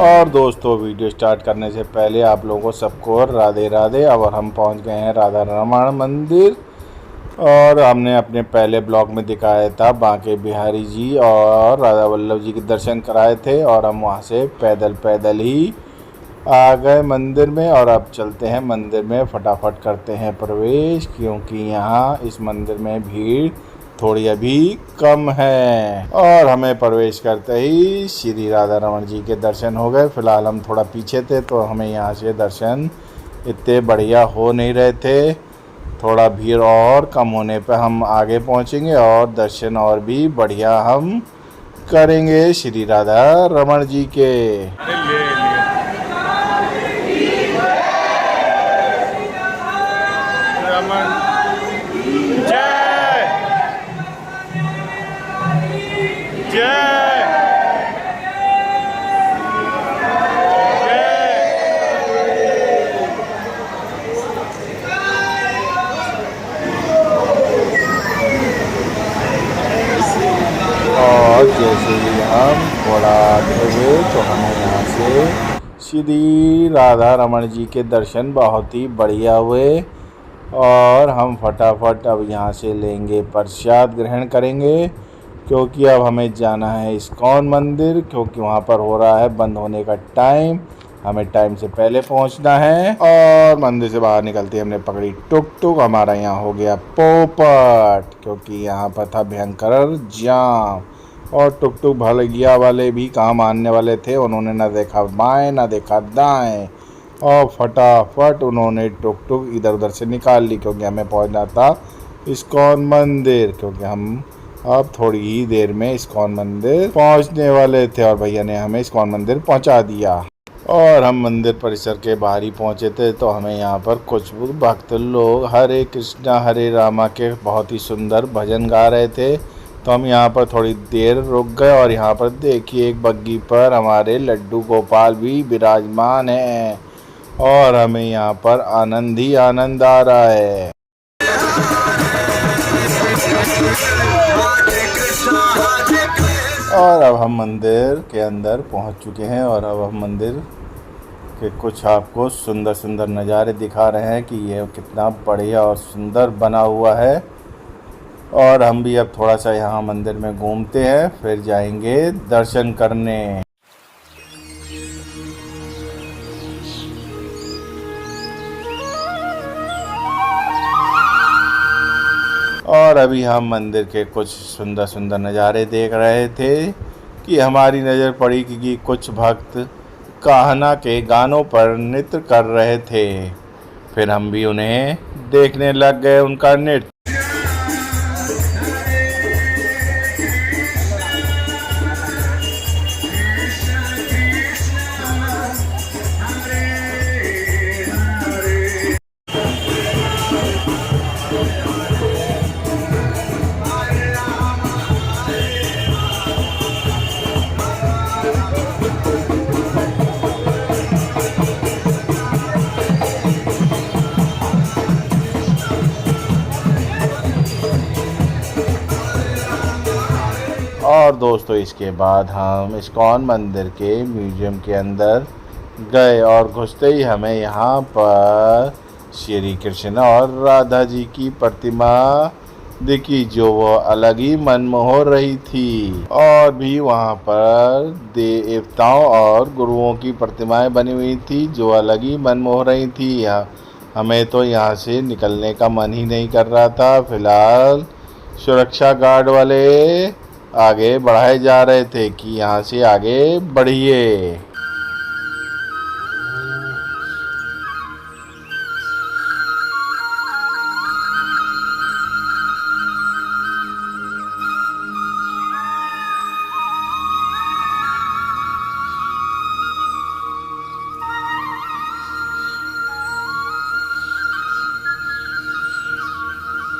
और दोस्तों, video start करने से पहले आप लोगों को सबको राधे राधे। अब हम पहुंच गए हैं राधा रमण मंदिर। और हमने अपने पहले ब्लॉग में दिखाया था बांके बिहारी जी और राधा वल्लभ जी के दर्शन कराए थे, और हम वहां से पैदल ही आ गए मंदिर में। और अब चलते हैं मंदिर में, फटाफट करते हैं प्रवेश, क्योंकि यहाँ इस मंदिर में भीड़ थोड़ी अभी कम है। और हमें प्रवेश करते ही श्री राधा रमण जी के दर्शन हो गए। फिलहाल हम थोड़ा पीछे थे तो हमें यहाँ से दर्शन इतने बढ़िया हो नहीं रहे थे। थोड़ा भीड़ और कम होने पर हम आगे पहुँचेंगे और दर्शन और भी बढ़िया हम करेंगे श्री राधा रमण जी के। और जैसे ही हम थोड़ा आगे हुए तो हमें यहाँ से श्री राधा रमण जी के दर्शन बहुत ही बढ़िया हुए। और हम फटाफट अब यहाँ से लेंगे प्रसाद ग्रहण करेंगे, क्योंकि अब हमें जाना है इस्कॉन मंदिर, क्योंकि वहाँ पर हो रहा है बंद होने का टाइम। हमें टाइम से पहले पहुँचना है। और मंदिर से बाहर निकलते हमने पकड़ी टुक टुक। हमारा यहाँ हो गया पोपट, क्योंकि यहाँ पर था भयंकर जाम। और टुक टुक भलैया वाले भी कहाँ मानने वाले थे, उन्होंने ना देखा बाएं ना देखा दाएं, और फटाफट उन्होंने टुक टुक इधर उधर से निकाल ली, क्योंकि हमें पहुंचना था इस्कॉन मंदिर। क्योंकि हम अब थोड़ी ही देर में इस्कॉन मंदिर पहुंचने वाले थे, और भैया ने हमें इस्कॉन मंदिर पहुंचा दिया। और हम मंदिर परिसर के बाहर ही पहुंचे थे तो हमें यहाँ पर कुछ भक्त लोग हरे कृष्णा हरे रामा के बहुत ही सुंदर भजन गा रहे थे। तो हम यहाँ पर थोड़ी देर रुक गए, और यहाँ पर देखिए एक बग्गी पर हमारे लड्डू गोपाल भी विराजमान हैं, और हमें यहाँ पर आनंद ही आनंद आ रहा है। और अब हम मंदिर के अंदर पहुँच चुके हैं, और अब हम मंदिर के कुछ आपको सुंदर सुंदर नज़ारे दिखा रहे हैं कि ये कितना बढ़िया और सुंदर बना हुआ है। और हम भी अब थोड़ा सा यहाँ मंदिर में घूमते हैं, फिर जाएंगे दर्शन करने। और अभी हम मंदिर के कुछ सुंदर सुंदर नज़ारे देख रहे थे कि हमारी नज़र पड़ी कि कुछ भक्त कान्हा के गानों पर नृत्य कर रहे थे। फिर हम भी उन्हें देखने लग गए, उनका नृत्य। और दोस्तों, इसके बाद हम इस्कॉन मंदिर के म्यूजियम के अंदर गए, और घुसते ही हमें यहाँ पर श्री कृष्ण और राधा जी की प्रतिमा दिखी, जो वो अलग ही मनमोह रही थी। और भी वहाँ पर देवताओं और गुरुओं की प्रतिमाएं बनी हुई थी, जो अलग ही मनमोह रही थी। हमें तो यहाँ से निकलने का मन ही नहीं कर रहा था। फिलहाल सुरक्षा गार्ड वाले आगे बढ़ाए जा रहे थे कि यहाँ से आगे बढ़िए।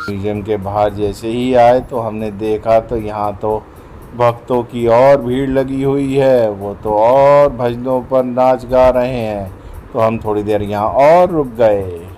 म्यूजियम के बाहर जैसे ही आए तो हमने देखा तो यहाँ तो भक्तों की और भीड़ लगी हुई है, वो तो और भजनों पर नाच गा रहे हैं। तो हम थोड़ी देर यहाँ और रुक गए।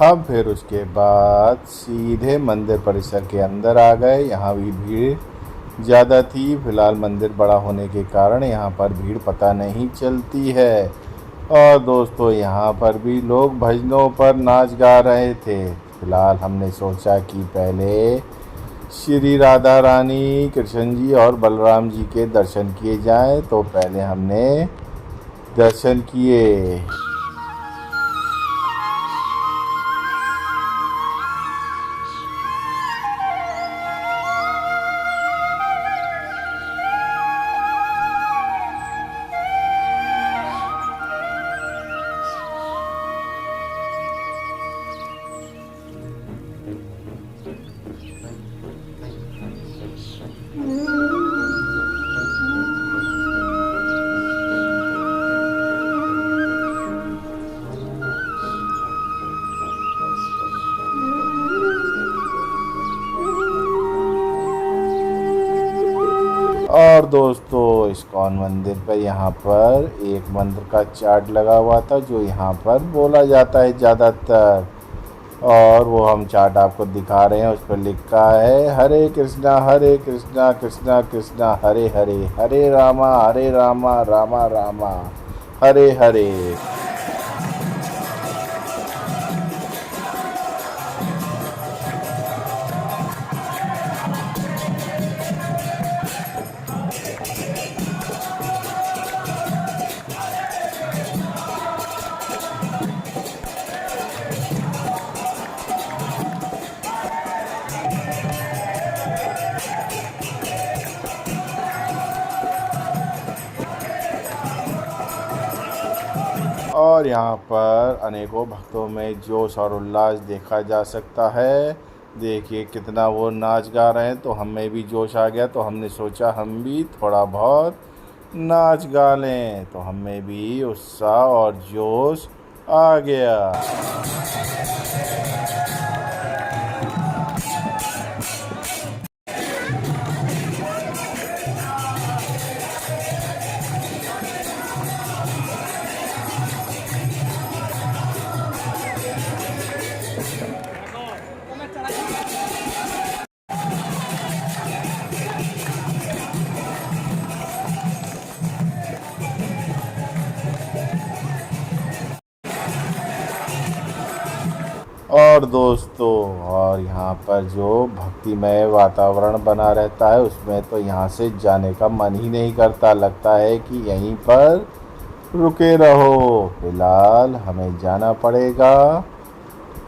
हम फिर उसके बाद सीधे मंदिर परिसर के अंदर आ गए। यहाँ भी भीड़ ज़्यादा थी। फ़िलहाल मंदिर बड़ा होने के कारण यहाँ पर भीड़ पता नहीं चलती है। और दोस्तों यहाँ पर भी लोग भजनों पर नाच गा रहे थे। फ़िलहाल हमने सोचा कि पहले श्री राधा रानी, कृष्ण जी और बलराम जी के दर्शन किए जाएं, तो पहले हमने दर्शन किए। और दोस्तों इस्कॉन मंदिर पर यहाँ पर एक मंत्र का चार्ट लगा हुआ था जो यहाँ पर बोला जाता है ज़्यादातर, और वो हम चार्ट आपको दिखा रहे हैं। उस पर लिखा है हरे कृष्णा कृष्णा कृष्णा हरे हरे, हरे रामा रामा रामा हरे हरे। और यहाँ पर अनेकों भक्तों में जोश और उल्लास देखा जा सकता है। देखिए कितना वो नाच गा रहे हैं, तो हमें भी जोश आ गया, तो हमने सोचा हम भी थोड़ा बहुत नाच गा लें, तो हमें भी उत्साह और जोश आ गया। और दोस्तों और यहाँ पर जो भक्तिमय वातावरण बना रहता है उसमें तो यहाँ से जाने का मन ही नहीं करता, लगता है कि यहीं पर रुके रहो। फिलहाल हमें जाना पड़ेगा।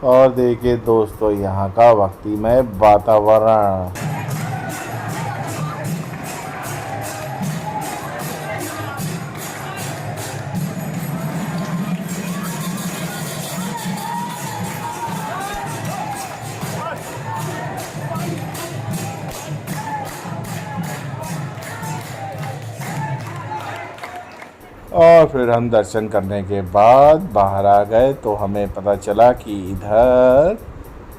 और देखिए दोस्तों यहाँ का भक्तिमय वातावरण। और फिर हम दर्शन करने के बाद बाहर आ गए, तो हमें पता चला कि इधर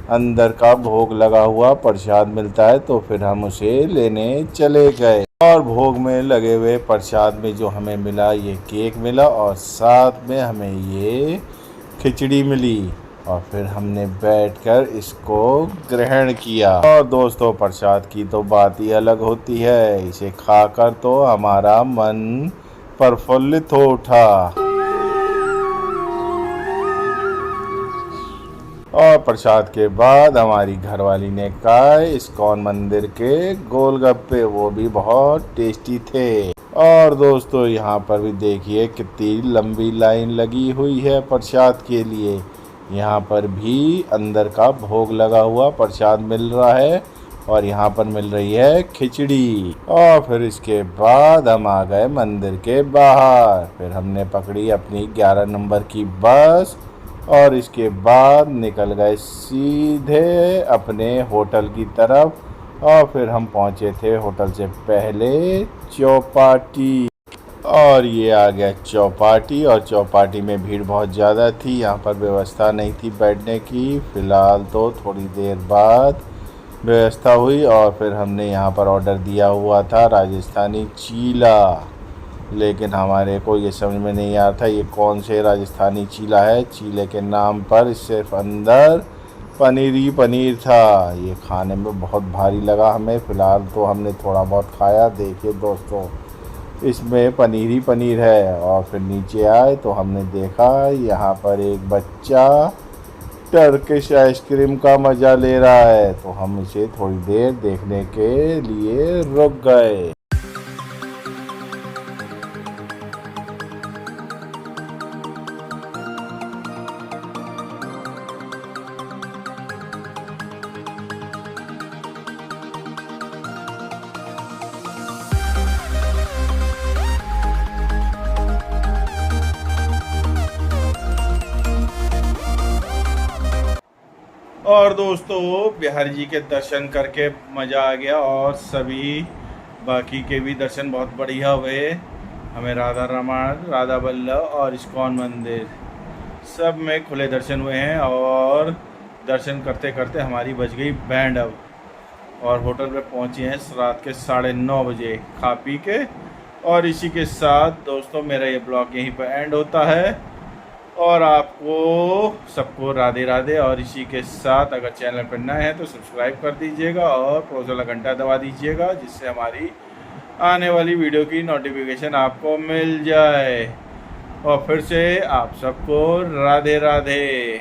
अंदर का भोग लगा हुआ प्रसाद मिलता है, तो फिर हम उसे लेने चले गए। और भोग में लगे हुए प्रसाद में जो हमें मिला, ये केक मिला और साथ में हमें ये खिचड़ी मिली। और फिर हमने बैठकर इसको ग्रहण किया। और दोस्तों प्रसाद की तो बात ही अलग होती है, इसे खाकर तो हमारा मन प्रफुल्लित हो उठा। और प्रसाद के बाद हमारी घरवाली ने कहा इस्कॉन मंदिर के गोलगप्पे, वो भी बहुत टेस्टी थे। और दोस्तों यहाँ पर भी देखिए कितनी लंबी लाइन लगी हुई है प्रसाद के लिए। यहाँ पर भी अंदर का भोग लगा हुआ प्रसाद मिल रहा है और यहाँ पर मिल रही है खिचड़ी। और फिर इसके बाद हम आ गए मंदिर के बाहर। फिर हमने पकड़ी अपनी 11 नंबर की बस और इसके बाद निकल गए सीधे अपने होटल की तरफ। और फिर हम पहुँचे थे होटल से पहले चौपाटी। और ये आ गया चौपाटी, और चौपाटी में भीड़ बहुत ज़्यादा थी, यहाँ पर व्यवस्था नहीं थी बैठने की। फ़िलहाल तो थोड़ी देर बाद व्यवस्था हुई और फिर हमने यहाँ पर ऑर्डर दिया हुआ था राजस्थानी चीला। लेकिन हमारे को ये समझ में नहीं आ रहा था ये कौन से राजस्थानी चीला है। चीले के नाम पर सिर्फ अंदर पनीर ही पनीर था। ये खाने में बहुत भारी लगा हमें। फ़िलहाल तो हमने थोड़ा बहुत खाया। देखिए दोस्तों, इसमें पनीर ही पनीर है। और फिर नीचे आए तो हमने देखा यहाँ पर एक बच्चा टर्किश आइसक्रीम का मज़ा ले रहा है, तो हम इसे थोड़ी देर देखने के लिए रुक गए। और दोस्तों, बिहारी जी के दर्शन करके मज़ा आ गया और सभी बाकी के भी दर्शन बहुत बढ़िया हुए। हमें राधा रमण, राधा वल्लभ और इस्कॉन मंदिर सब में खुले दर्शन हुए हैं। और दर्शन करते करते हमारी बज गई बैंड अब, और होटल पे पहुंचे हैं रात के 9:30 बजे खा पी के। और इसी के साथ दोस्तों मेरा ये ब्लॉग यहीं पर एंड होता है। और आपको सबको राधे राधे। और इसी के साथ अगर चैनल पर नए हैं तो सब्सक्राइब कर दीजिएगा और पड़ोस वाला घंटा दबा दीजिएगा, जिससे हमारी आने वाली वीडियो की नोटिफिकेशन आपको मिल जाए। और फिर से आप सबको राधे राधे।